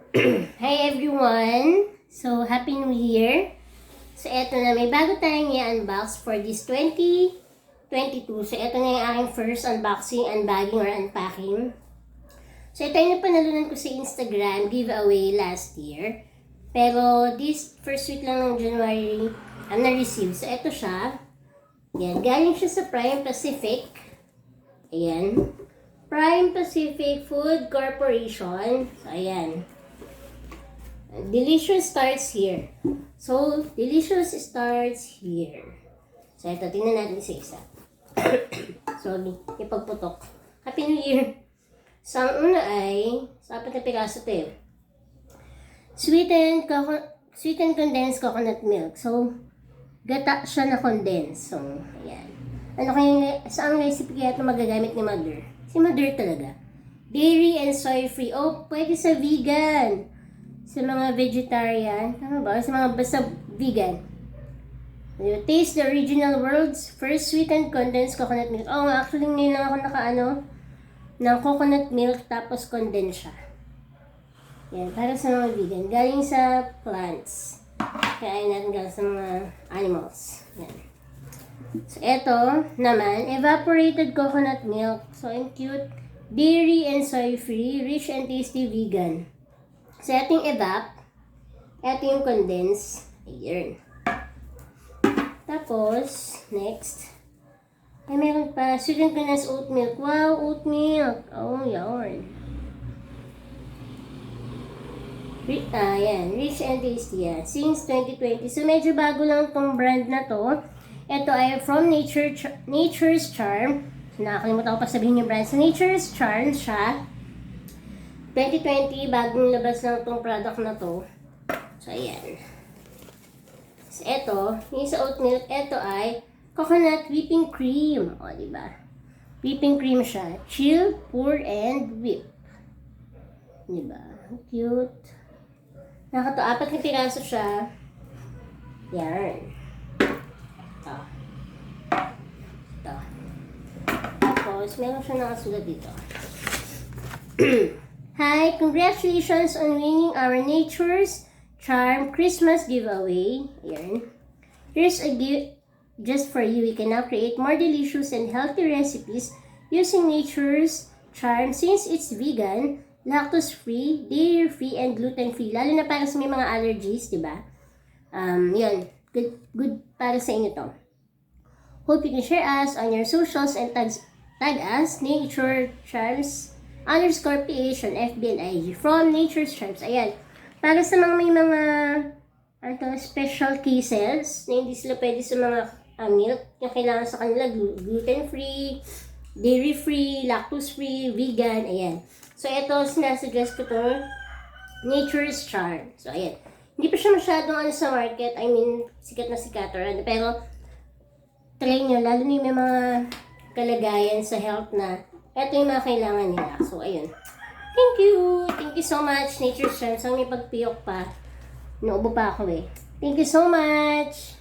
Hi everyone! So, Happy New Year! So, eto na, may bago tayong i-unbox for this 2022. So, eto na yung aking first unboxing, unbagging, or unpacking. So, ito yung napanalunan ko sa Instagram giveaway last year. Pero, this first week lang ng January, na-receive. So, eto siya. Yan, galing siya sa Prime Pacific. Ayan. Prime Pacific Food Corporation. So, ayan. Delicious starts here. So, delicious starts here. So, ito, tingnan natin isa-isa. Sorry, ipagputok. Happy New Year! So, ang una ay, sa 4 na piraso ito yun. Sweetened condensed coconut milk. So, gata siya na condensed. So, ayan. Ano kaya, saan recipe kaya ito magagamit ni Mother? Si Mother talaga. Dairy and soy free. Oh, pwede sa vegan. Sa mga vegetarian, tama ba? Sa mga basta vegan. You taste the original world's first sweetened condensed coconut milk. Oh, actually ngayon lang ako ng coconut milk tapos condensed siya. Yan, para sa mga vegan. Galing sa plants. Kaya natin galing sa mga animals. Yan. So, eto naman, evaporated coconut milk. So, and cute. Dairy and soy free, rich and tasty vegan. So, ito yung evap. Ito yung condense. Ayan. Tapos, next. Ay, meron pa. Sweetened condensed oat milk. Wow, oat milk. Oh, yarn. Ayan. Rich and tasty yan. Since 2020. So, medyo bago lang itong brand na to. Ito ay from Nature's Charm. Nakakalimutan ko pa sabihin yung brand. So, Nature's Charm siya. 2020, bagong labas lang itong product na to. So, ayan. So, ito, yung sa oat milk, ito ay coconut whipping cream. O, diba? Whipping cream siya. Chill, pour, and whip. Diba? Cute. Nakakatawa. 4 na piraso siya. Yan. Ito. Ito. Tapos, meron siya nakasulat dito. Hi! Congratulations on winning our Nature's Charm Christmas giveaway. Ayan. Here's a gift just for you. You can now create more delicious and healthy recipes using Nature's Charm since it's vegan, lactose-free, dairy-free, and gluten-free. Lalo na para sa may mga allergies, diba? Yun. Good para sa inyo to. Hope you can share us on your socials and tag us, Nature Charms _PH on FB and IG from Nature's Charms. Ayan. Para sa mga may mga special cases na hindi sila pwede sa mga milk, yung kailangan sa kanila gluten-free, dairy-free, lactose-free, vegan. Ayan. So, ito, sinasuggest ko to Nature's Charm. So, ayan. Hindi pa siya masyadong sa market. I mean, sikat na sikat or ano. Pero, try nyo. Lalo na yung may mga kalagayan sa health na ito yung mga kailangan nila. So, ayun. Thank you! Thank you so much, Nature's Charms. Ang may pagpiyok pa. Naubo pa ako eh. Thank you so much!